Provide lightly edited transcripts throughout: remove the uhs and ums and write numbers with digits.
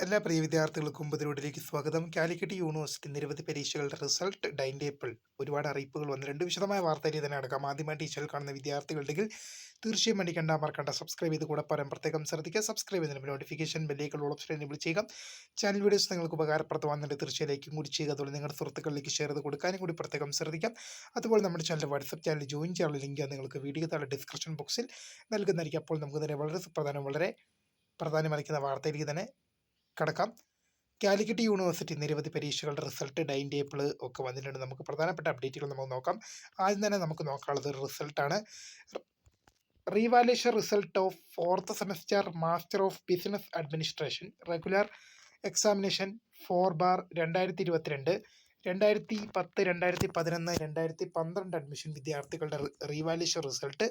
എല്ലാ പ്രിയ വിദ്യാർത്ഥികൾക്കും പുതിയതിലേക്ക് സ്വാഗതം. കാലിക്കറ്റ് യൂണിവേഴ്സിറ്റി നിരവധി പരീക്ഷകളുടെ റിസൾട്ട്, ടൈം ടേബിൾ, ഒരുപാട് അറിയിപ്പുകൾ വന്നിട്ടുണ്ട്. വിശദമായ വാർത്തയിൽ തന്നെ അടക്കം. ആദ്യമായി ടീച്ചറിൽ കാണുന്ന വിദ്യാർത്ഥികളുണ്ടെങ്കിൽ തീർച്ചയായും മറക്കണ്ട സബ്സ്ക്രൈബ് ചെയ്ത് കൂടെ പറയാൻ പ്രത്യേകം ശ്രദ്ധിക്കുക. സബ്സ്ക്രൈബ് ചെയ്തതിന് നോട്ടിഫിക്കേഷൻ ബെല്ലേക്കുള്ള ഓപ്ഷൻ എനേബിൾ ചെയ്യുക. ചാനൽ വീഡിയോസ് നിങ്ങൾക്ക് ഉപകാരപ്രദമാകുന്നുണ്ട് തീർച്ചയായും ലൈക്കും കൂടി ചെയ്യുക. അതുപോലെ നിങ്ങളുടെ സുഹൃത്തുക്കളിലേക്ക് ഷെയർ ചെയ്ത് കൊടുക്കാനും കൂടി പ്രത്യേകം ശ്രദ്ധിക്കാം. അതുപോലെ നമ്മുടെ ചാനൽ വാട്സ്ആപ്പ് ചാനൽ ജോയിൻ ചെയ്യാനുള്ള ലിങ്ക് നിങ്ങൾക്ക് വീഡിയോ താഴെ ഡിസ്ക്രിപ്ഷൻ ബോക്സിൽ നൽകുന്നതായിരിക്കും. അപ്പോൾ നമുക്ക് തന്നെ വളരെ പ്രധാനമായിരിക്കുന്ന വാർത്തയിലേക്ക് തന്നെ കടക്കാം. കാലിക്കറ്റ് യൂണിവേഴ്സിറ്റി നിരവധി പരീക്ഷകളുടെ റിസൾട്ട്, ടൈം ടേബിൾ ഒക്കെ വന്നിട്ടുണ്ട്. നമുക്ക് പ്രധാനപ്പെട്ട അപ്ഡേറ്റുകൾ നമുക്ക് നോക്കാം. ആദ്യം തന്നെ നമുക്ക് നോക്കാനുള്ളത് റിസൾട്ടാണ്. Revaluation result of 4th semester master of business administration regular examination 4/2022 2010, 2011, 2012 admission വിദ്യാർത്ഥികളുടെ റീവാലുവേഷൻ റിസൾട്ട്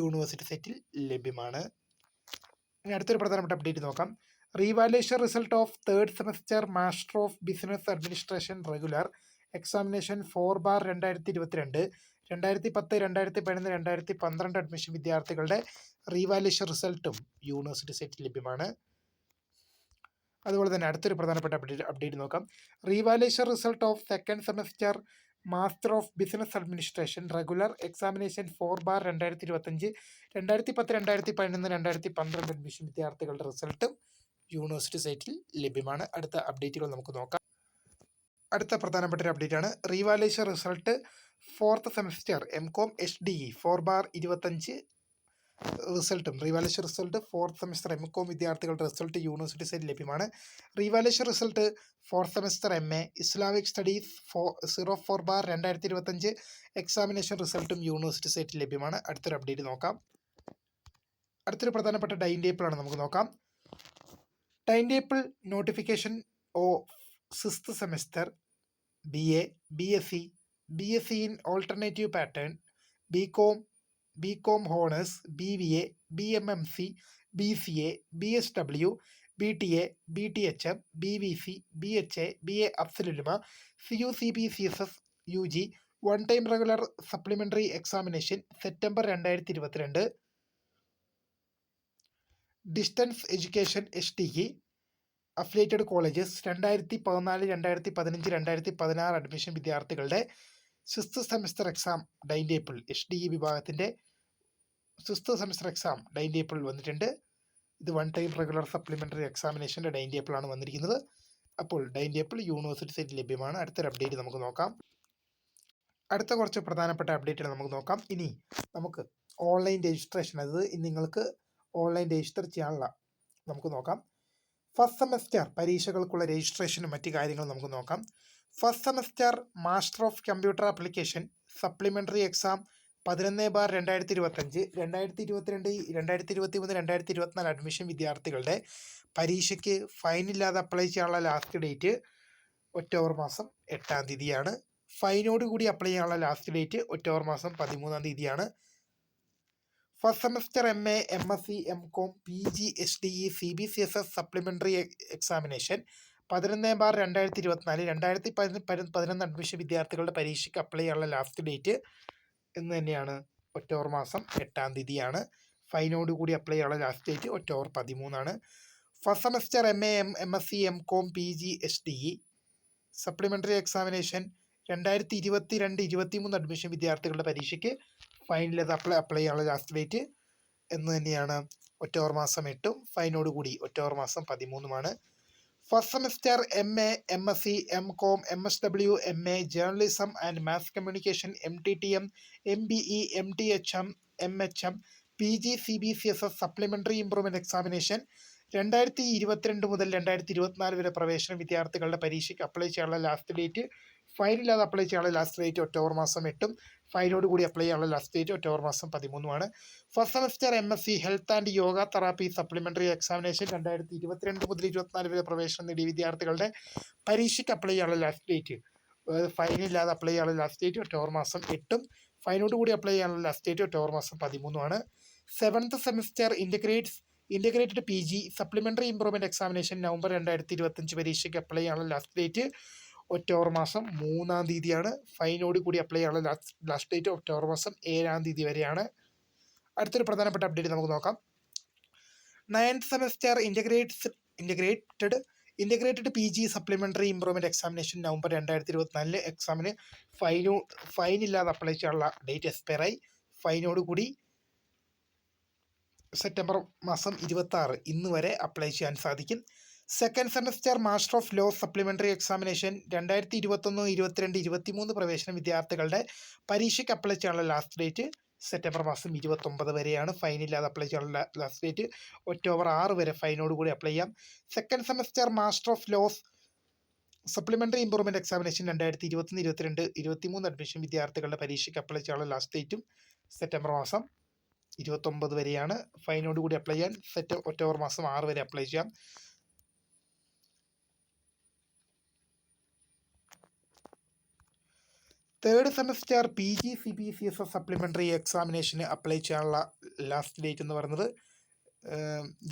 യൂണിവേഴ്സിറ്റി സൈറ്റിൽ ലഭ്യമാണ്. ഇനി അടുത്തൊരു പ്രധാനപ്പെട്ട അപ്ഡേറ്റ് നോക്കാം. Revaluation result of 3rd semester master of business administration regular examination 4/2022 2010, 2011, 2012 admission വിദ്യാർത്ഥികളുടെ റീവാലുവേഷൻ റിസൾട്ടും യൂണിവേഴ്സിറ്റി സൈറ്റിൽ ലഭ്യമാണ്. അതുപോലെ തന്നെ അടുത്തൊരു പ്രധാനപ്പെട്ട അപ്ഡേറ്റ് നോക്കാം. Revaluation result of 2nd semester master of business administration regular examination 4/2025 2010, 2011, 2012 admission വിദ്യാർത്ഥികളുടെ റിസൾട്ടും യൂണിവേഴ്സിറ്റി സൈറ്റിൽ ലഭ്യമാണ്. അടുത്ത അപ്ഡേറ്റുകൾ നമുക്ക് നോക്കാം. അടുത്ത പ്രധാനപ്പെട്ട ഒരു അപ്ഡേറ്റ് ആണ് revaluation result 4th semester MCOM HDE 4/25 റിസൾട്ടും. Revaluation result 4th semester MCOM വിദ്യാർത്ഥികളുടെ റിസൾട്ട് യൂണിവേഴ്സിറ്റി സൈറ്റിൽ ലഭ്യമാണ്. Revaluation result 4th semester MA Islamic studies 04/2025 examination റിസൾട്ടും യൂണിവേഴ്സിറ്റി സൈറ്റിൽ ലഭ്യമാണ്. അടുത്തൊരു അപ്ഡേറ്റ് നോക്കാം. അടുത്തൊരു പ്രധാനപ്പെട്ട ടൈം ടേബിളാണ് നമുക്ക് നോക്കാം. Time table notification of 6th semester BA, BSc, BSc in alternative pattern, BCom Honors, BBA, BMMC, BCA, BSW, BTA, BTHM, BVC, BHA, BA Absolute, CUCP, CSS, UG, one time regular supplementary examination September 2022. Distance education HTE affiliated colleges 2014, 2015, 2016 admission വിദ്യാർത്ഥികളുടെ 6th semester exam time table HDE വിഭാഗത്തിൻ്റെ 6th semester exam time table വന്നിട്ടുണ്ട്. ഇത് one time regular supplementary എക്സാമിനേഷൻ്റെ time ടേബിളാണ് വന്നിരിക്കുന്നത്. അപ്പോൾ time table university സൈറ്റിൽ ലഭ്യമാണ്. അടുത്തൊരു അപ്ഡേറ്റ് നമുക്ക് നോക്കാം. അടുത്ത കുറച്ച് പ്രധാനപ്പെട്ട അപ്ഡേറ്റുകൾ നമുക്ക് നോക്കാം. ഇനി നമുക്ക് ഓൺലൈൻ രജിസ്ട്രേഷൻ, അത് നിങ്ങൾക്ക് ഓൺലൈൻ രജിസ്റ്റർ ചെയ്യാനുള്ള നമുക്ക് നോക്കാം. ഫസ്റ്റ് സെമസ്റ്റർ പരീക്ഷകൾക്കുള്ള രജിസ്ട്രേഷനും മറ്റു കാര്യങ്ങളും നമുക്ക് നോക്കാം. First semester master of computer application supplementary exam 11/2025 2022, 2023, 2024 admission വിദ്യാർത്ഥികളുടെ പരീക്ഷയ്ക്ക് ഫൈനില്ലാതെ അപ്ലൈ ചെയ്യാനുള്ള ലാസ്റ്റ് ഡേറ്റ് ഒക്ടോബർ മാസം 8-ാം തീയതിയാണ്. ഫൈനോടുകൂടി അപ്ലൈ ചെയ്യാനുള്ള ലാസ്റ്റ് ഡേറ്റ് ഒക്ടോബർ മാസം 13-ാം തീയതിയാണ്. First semester MA, MSc, MCOM, PG, HDE, CBCSS supplementary examination 11/2024 2011 admission വിദ്യാർത്ഥികളുടെ പരീക്ഷയ്ക്ക് അപ്ലൈ ചെയ്യാനുള്ള ലാസ്റ്റ് ഡേറ്റ് എന്ന് തന്നെയാണ് ഒക്ടോബർ മാസം 8-ാം തീയതിയാണ്. ഫൈനോടുകൂടി അപ്ലൈ ചെയ്യാനുള്ള ലാസ്റ്റ് ഡേറ്റ് ഒക്ടോബർ 13-ആണ്. First semester MA, MSc, MCOM, PG, HDE supplementary examination 2022-2023 admission വിദ്യാർത്ഥികളുടെ പരീക്ഷയ്ക്ക് ഫൈനിലത് അപ്ലൈ ചെയ്യാനുള്ള ലാസ്റ്റ് ഡേറ്റ് എന്ന് തന്നെയാണ് ഒക്ടോബർ മാസം 8-ഉം ഫൈനോടുകൂടി ഒക്ടോബർ മാസം 13-ഉമാണ്. First semester MA, MSc, MCOM, MSW, MA journalism and mass communication, MTTM, MBE, MTHM, MHM, PG, CBCSS supplementary improvement examination 2022 മുതൽ 2024 വരെ പ്രവേശന വിദ്യാർത്ഥികളുടെ പരീക്ഷയ്ക്ക് അപ്ലൈ ചെയ്യാനുള്ള ലാസ്റ്റ് ഡേറ്റ്, ഫൈനില്ലാതെ അപ്ലൈ ചെയ്യാനുള്ള ലാസ്റ്റ് ഡേറ്റ് ഒക്ടോബർ മാസം 8-ഉം ഫൈനോട് കൂടി അപ്ലൈ ചെയ്യാനുള്ള ലാസ്റ്റ് ഡേറ്റ് ഒക്ടോബർ മാസം 13-മാണ്. First semester MSc health and yoga therapy supplementary examination 2022 മുതൽ 2024 വരെ പ്രവേശനം നേടിയ വിദ്യാർത്ഥികളുടെ പരീക്ഷയ്ക്ക് അപ്ലൈ ചെയ്യാനുള്ള ലാസ്റ്റ് ഡേറ്റ്, ഫൈനില്ലാതെ അപ്ലൈ ചെയ്യാനുള്ള ലാസ്റ്റ് ഡേറ്റ് ഒക്ടോബർ മാസം 8-ഉം ഫൈനോട് കൂടി അപ്ലൈ ചെയ്യാനുള്ള ലാസ്റ്റ് ഡേറ്റ് ഒക്ടോബർ മാസം 13-മാണ്. 7th semester integrated PG supplementary improvement examination November 2025 പരീക്ഷയ്ക്ക് അപ്ലൈ ചെയ്യാനുള്ള ലാസ്റ്റ് ഡേറ്റ് ഒക്ടോബർ മാസം 3-ാം തീയതിയാണ്. ഫൈനോട് കൂടി അപ്ലൈ ചെയ്യാനുള്ള ലാസ്റ്റ് ഡേറ്റ് ഒക്ടോബർ മാസം 7-ാം തീയതി വരെയാണ്. അടുത്തൊരു പ്രധാനപ്പെട്ട അപ്ഡേറ്റ് നമുക്ക് നോക്കാം. 9th semester integrated integrated PG supplementary improvement examination November 2024 എക്സാമിന് ഫൈനില്ലാതെ അപ്ലൈ ചെയ്യാനുള്ള ഡേറ്റ് എക്സ്പയറായി. ഫൈനോടുകൂടി സെപ്റ്റംബർ മാസം 26 ഇന്ന് വരെ അപ്ലൈ ചെയ്യാൻ സാധിക്കും. Second semester master of law supplementary examination 2021, 22, 23 പ്രവേശന വിദ്യാർത്ഥികളുടെ പരീക്ഷയ്ക്ക് അപ്ലൈ ചെയ്യാനുള്ള ലാസ്റ്റ് ഡേറ്റ് സെപ്റ്റംബർ മാസം 29 വരെയാണ്. ഫൈനില്ലാതെ അപ്ലൈ ചെയ്യാനുള്ള ലാസ്റ്റ് ഡേറ്റ് ഒക്ടോബർ 6 വരെ ഫൈനോടുകൂടി അപ്ലൈ ചെയ്യാം. Second semester master of laws supplementary improvement examination 2021, 22, 23 admission വിദ്യാർത്ഥികളുടെ പരീക്ഷയ്ക്ക് അപ്ലൈ ചെയ്യാനുള്ള ലാസ്റ്റ് ഡേറ്റും സെപ്റ്റംബർ മാസം 29 വരെയാണ്. ഫൈനോടുകൂടി അപ്ലൈ ചെയ്യാൻ ഒക്ടോബർ മാസം 6 വരെ അപ്ലൈ ചെയ്യാം. തേർഡ് സെമസ്റ്റർ PG CBCSS സപ്ലിമെൻ്ററി എക്സാമിനേഷന് അപ്ലൈ ചെയ്യാനുള്ള ലാസ്റ്റ് ഡേറ്റ് എന്ന് പറയുന്നത്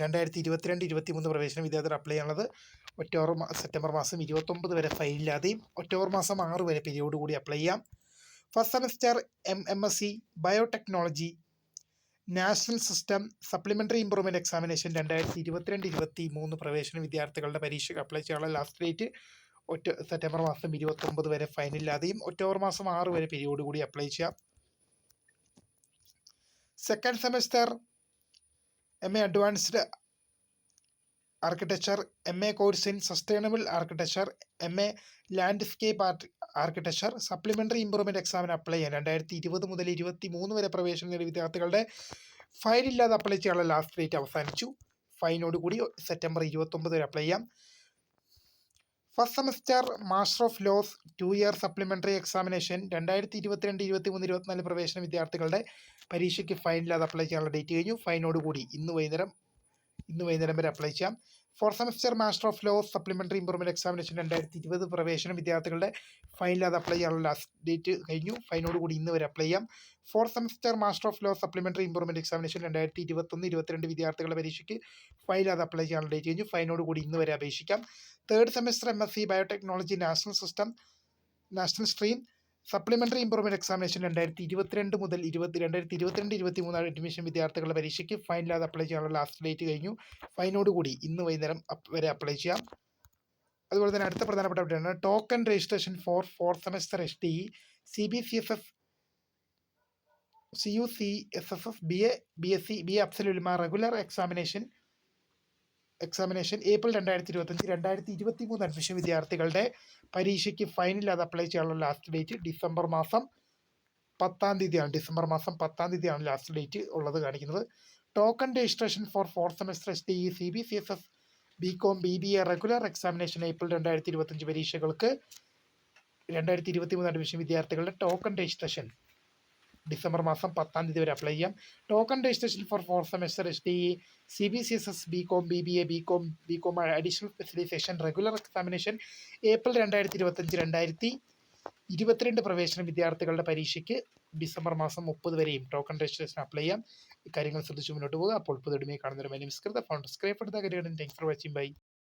2022, 23 പ്രവേശന വിദ്യാർത്ഥികൾ അപ്ലൈ ചെയ്യാനുള്ളത് സെപ്റ്റംബർ മാസം 29 വരെ ഫൈനില്ലാതെയും ഒക്ടോബർ മാസം 6 വരെ പീരിയോഡ് കൂടി അപ്ലൈ ചെയ്യാം. First semester MSc biotechnology national system supplementary improvement examination 2022, 23 പ്രവേശന വിദ്യാർത്ഥികളുടെ പരീക്ഷയ്ക്ക് അപ്ലൈ ചെയ്യാനുള്ള ലാസ്റ്റ് ഡേറ്റ് സെപ്റ്റംബർ മാസം 29 വരെ ഫൈനില്ലാതെയും ഒക്ടോബർ മാസം 6 വരെ പീരിയോഡ് കൂടി അപ്ലൈ ചെയ്യാം. Second semester MA advanced architecture, MA course in sustainable architecture, MA landscape architecture supplementary improvement എക്സാമിന് അപ്ലൈ ചെയ്യാൻ 2020 മുതൽ 23 വരെ പ്രവേശനം നേടിയ വിദ്യാർത്ഥികളുടെ ഫൈനില്ലാതെ അപ്ലൈ ചെയ്യാനുള്ള ലാസ്റ്റ് ഡേറ്റ് അവസാനിച്ചു. ഫൈനോടുകൂടി സെപ്റ്റംബർ 29 വരെ അപ്ലൈ ചെയ്യാം. First semester master of laws 2 year supplementary examination 2022, 23, 24 പ്രവേശന വിദ്യാർത്ഥികളുടെ പരീക്ഷയ്ക്ക് ഫൈനില്ലാതെ അപ്ലൈ ചെയ്യാനുള്ള ഡേറ്റ് കഴിഞ്ഞു. ഫൈനോടുകൂടി ഇന്ന് വൈകുന്നേരം വരെ അപ്ലൈ ചെയ്യാം. Fourth semester master of laws supplementary improvement examination 2020 പ്രവേശന വിദ്യാർത്ഥികളുടെ ഫൈനില്ലാതെ അപ്ലൈ ചെയ്യാനുള്ള ലാസ്റ്റ് ഡേറ്റ് കഴിഞ്ഞു. ഫൈനോടുകൂടി ഇന്ന് വരെ അപ്ലൈ ചെയ്യാം. Fourth semester master of laws supplementary improvement examination 2021, 22 വിദ്യാർത്ഥികളുടെ പരീക്ഷയ്ക്ക് ഫൈനില്ലാതെ അപ്ലൈ ചെയ്യാനുള്ള ഡേറ്റ് കഴിഞ്ഞു. ഫൈനോടുകൂടി ഇന്ന് വരെ അപേക്ഷിക്കാം. Third semester MSc biotechnology national system national stream supplementary improvement examination 2022 മുതൽ 2022, 23 അഡ്മിഷൻ വിദ്യാർത്ഥികളുടെ പരീക്ഷയ്ക്ക് ഫൈനില്ലാതെ അപ്ലൈ ചെയ്യാനുള്ള ലാസ്റ്റ് ഡേറ്റ് കഴിഞ്ഞു. ഫൈനോടുകൂടി ഇന്ന് വൈകുന്നേരം വരെ അപ്ലൈ ചെയ്യാം. അതുപോലെ തന്നെ അടുത്ത പ്രധാനപ്പെട്ട അപ്ഡേറ്റാണ് token registration for fourth semester HTE CBCSS CUCSSS BA BSc BA Afzal Ulama regular examination April 2025, 2023 admission വിദ്യാർത്ഥികളുടെ പരീക്ഷയ്ക്ക് ഫൈനില്ലാതെ അപ്ലൈ ചെയ്യാനുള്ള ലാസ്റ്റ് ഡേറ്റ് ഡിസംബർ മാസം 10 തീയതിയാണ് ലാസ്റ്റ് ഡേറ്റ് ഉള്ളത് കാണിക്കുന്നത്. Token registration for fourth semester HTE CBCSS BCom BBA regular examination April 2025 പരീക്ഷകൾക്ക് 2023 admission വിദ്യാർത്ഥികളുടെ ടോക്കൺ രജിസ്ട്രേഷൻ ഡിസംബർ മാസം 10 തീയതി വരെ അപ്ലൈ ചെയ്യാം. Token registration for fourth semester HTE CBCSS BCom BBA BCom additional specialisation regular examination April 2025, 2022 പ്രവേശന വിദ്യാർത്ഥികളുടെ പരീക്ഷയ്ക്ക് December മാസം 30 വരെയും ടോക്കൺ രജിസ്ട്രേഷൻ അപ്ലൈ ചെയ്യാം. ഇക്കാര്യങ്ങൾ ശ്രദ്ധിച്ച് മുന്നോട്ട് പോകുക. അപ്പോൾ പുതിയ കാണുന്നവരെ my name is Kritha, founder scribe thanks for watching. By.